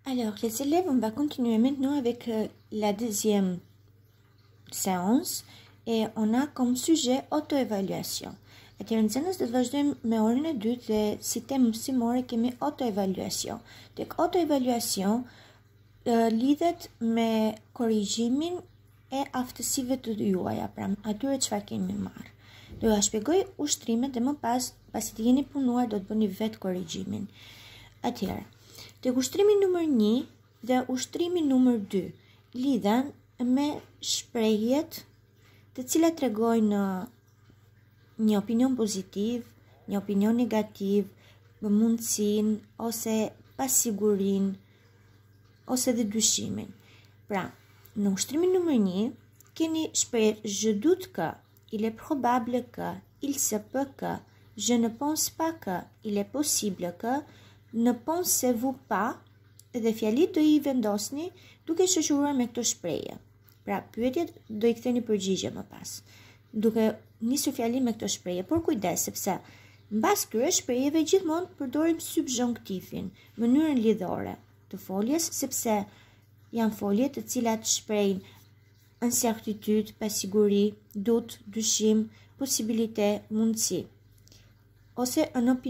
Alors, les élèves, on va continuer maintenant avec la deuxième séance et on a comme sujet auto-évaluation. Atëherë nxënës do të vazhdojmë me orën e dytë dhe si temë mësimore kemi auto-evaluacion. Tek auto-evaluacion lidhet me korrigjimin e aftësive të juaja, pra atyre çfarë kemi marrë. Do ja shpjegoj ushtrimet dhe më pas, pasi të jeni punuar, do të bëni vetë korrigjimin. Atëherë, tek ushtrimi numër 1 dhe ushtrimi numër 2 lidhen me shprehjet të cilat tregojnë një opinion pozitiv, një opinion negativ, mundësinë ose pasigurinë ose dhe dyshimin. Pra, në ushtrimin numër 1 keni shprehjet je doute que, il est probable que, il se peut que, je ne pense pas que, il est possible que, ne pensez-vous pas, dhe fjalit do i vendosni duke shoqëruar me këto shprehje. Pra, pyetjet do i ktheni përgjigje më pas, duke nisur fjalin me këto shprehje, por kujdes sepse mbas këtyre shprehjeve gjithmonë përdorim subjonktifin, mënyrën lidhore të foljes, sepse janë folje të cilat shprehin incertitude, pasiguri, dut, dyshim, posibilite, mundësi, ose një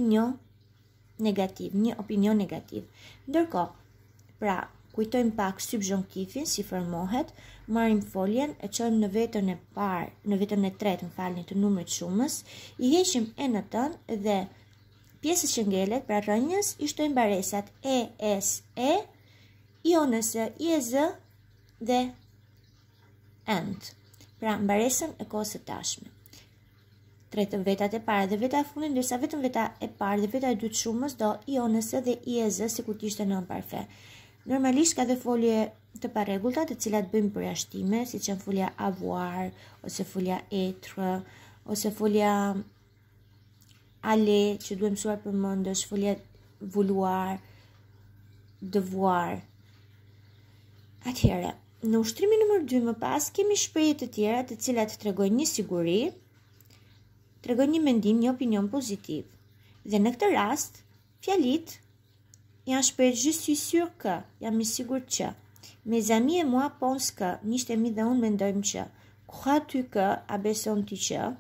opinion negativ. Ndërkohë, pra, kujtojmë pak subjonktifin si formohet, marrim foljen, e çojmë në vetën e parë, në vetën e tretë, të numrit shumës, i heqim n-tën dhe pjesës që ngelet, pra rrënjës, i shtojmë baresat e, s, e, ionës, i, e, z dhe end. Pra mbaresën e kohës së tashme. Tretë vetat e para dhe veta e fundit, ndërsa vetëm veta e parë dhe veta e dytë shumës do ionës dhe i, e, z, sikur të ishte në parfe. Normalisht ka dhe folje të parregullta të cilat bëjmë përjashtime, siç janë folja avoir, ose folja être, ose folja aller, që duhet mësuar përmendësh, folja vouloir, devoir. Atëherë, në ushtrimin numër 2 më pas kemi shprehje të tjera të cilat tregojnë një siguri, tregojnë një mendim, një opinion pozitiv. Dhe në këtë rast, fjalit janë shprehje je suis sûr que, jam i sigurt që. Mes amis et moi pense que, miqtë mi dhe unë mendojmë që. Crois-tu que, a beson ti që.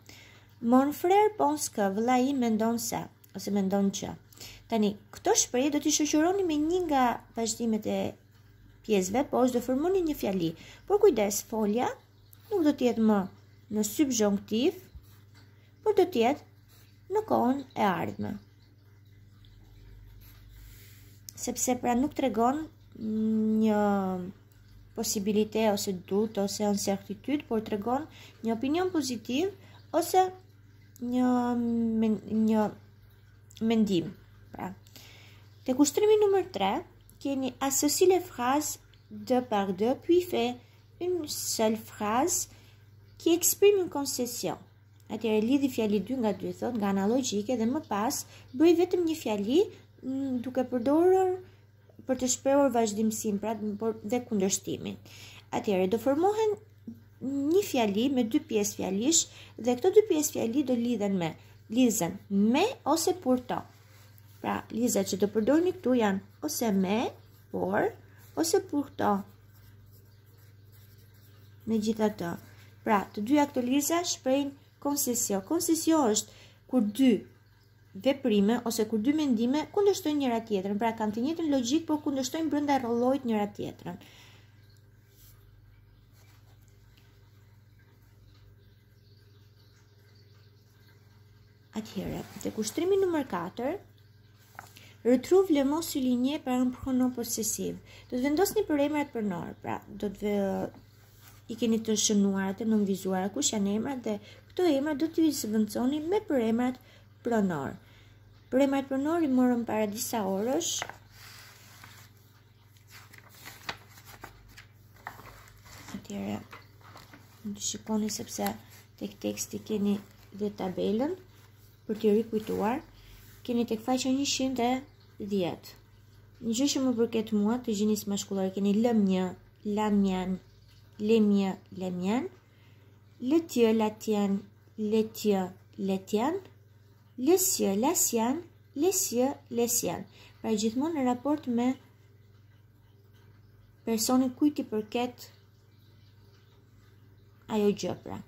Mon frère pense que, vëlla im mendon se, ose mendon që. Tani, këto shprehje do t'i shoqëroni me një nga vazhdimet e pjesëve, po është do formoni një fjali. Por kujdes, folja nuk do t'jetë më në subjonktiv, por do t'jetë në kohën e ardhme. Sepse pra nuk tregon një posibilite ose dut ose incertitude, por tregon një opinion pozitiv ose një mendim. Pra, tek ushtrimi numër 3 keni associe les phrases deux par deux, puis fait une seule phrase qui exprime une concession. Atëherë lidhi fjali 2 nga 2, thot, nga analogjike dhe më pas bëj vetëm një fjali duke përdorur për të shprehur vazhdimsinë, pra dhe kundërshtimin. Atëherë do formohen një fjali me 2 pjesë fjalish dhe këto 2 pjesë fjali do lidhen me ose pourtant. Pra, lizat që do përdorni këtu janë ose me, por, ose pourtant. Megjithatë, pra, të dyja këto liza shprehin koncesion. Koncesion është kur 2 veprime ose kur 2 mendime kundërshtojnë njëra tjetrën, pra kanë të njëjtën logjik, por kundërshtojnë brenda rrollojit njëra tjetrën. Atëherë, tek ushtrimi numër 4, retrouve le mot souligné par un pronom possessiv. Do të vendosni për emrat pronor, pra do të i keni të shënuar, të nënvizuar kush janë emrat dhe këto emra do t'i zvendçoni me përemrat pronor. Përemrat pronor i morëm para disa orësh. Atëherë, do shikoni sepse tek teksti keni dhe tabelën për t'i rikujtuar. Keni tek faqja 110. Një gjë që më përket mua të gjinisë mashkullore keni lëmje, lamjan, lemje, lemjen, letjë, latjen, letjë, letjen, lesjë, lasjen, lesjë, lesjen. Pra gjithmonë në raport me personit kujt i përket ajo gjë pra.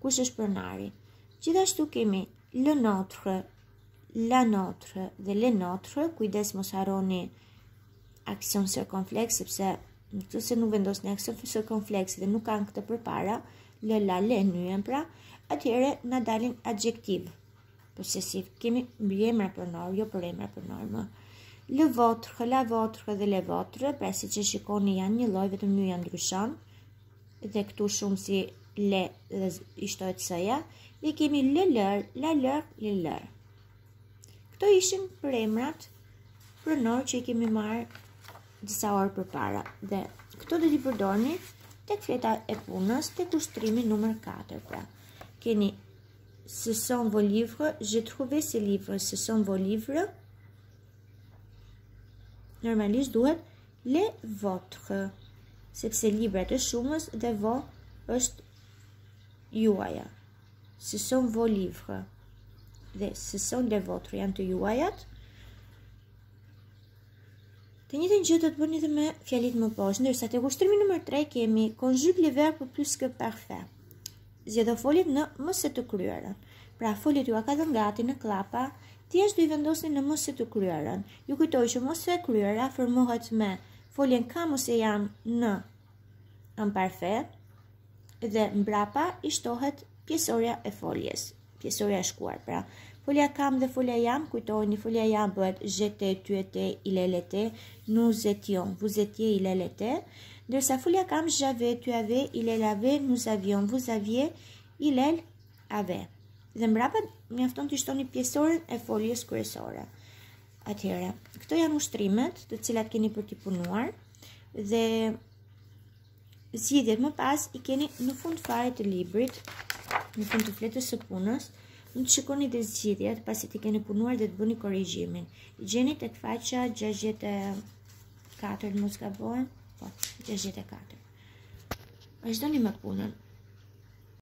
Kush është pronari? Gjithashtu kemi le notre, la notre dhe le notre, kujdes mos harroni aksion circonflex, sepse nëse nuk vendosni aksion circonflex dhe nuk kanë këtë përpara, le la le nyen pra, atëherë na dalin adjektiv posesiv. Kemi mbiemra pronor, jo përemra pronor më. Le votre, la votre dhe le votre, pra siç e shikoni janë një lloj, vetëm nyja ndryshon. Dhe këtu shumë si le dhe i shtohet s-ja, dhe kemi le lër, la lër, le lër. Këto ishin përemrat pronor që i kemi marrë disa orë përpara, dhe këto do t'i përdorni tek fleta e punës, tek ushtrimi numër 4 pra. Keni ce sont vos livres, j'ai trouvé ces livres, ce sont vos livres. Normalisht duhet le votre, sepse librat është shumës dhe vo është juaja. Ce sont vos livres dhe ce sont les vôtres janë të juajat. Të njëjtën gjë do të bëni edhe me fjalit më poshtë, ndërsa tek ushtrimi numër 3 kemi conjugue les verbes plus que parfait. Zgjedho foljet në mos së të kryerën. Pra foljet ju a ka dhënë gati në klapa, thjesht do i vendosni në mos së të kryerën. Ju kujtoj që mos së e kryera formohet me foljen kam ose jam në imparfait dhe mbrapa i shtohet pjesoria e foljes, pjesoria e shkuar. Pra folja kam dhe folja jam, kujtojni folja jam bëhet j'étais, tu étais, il elle était, nous étions, vous étiez, il elle était. Ndërsa folja kam j'avais, tu avais, il elle avait, nous avions, vous aviez, il elle avait. Dhe mbrapa mjafton të shtoni pjesorin e foljes kryesore. Atëherë, këto janë ushtrimet të cilat keni për t'i punuar dhe zgjidhjet më pas i keni në fund fare të librit, në fund të fletës së punës. Mund të shikoni dhe zgjidhjet pasi t'i keni punuar dhe të bëni korrigjimin. I gjeni tek faqja 64, mos gabohem. Po, 64. Vazhdoni me punën.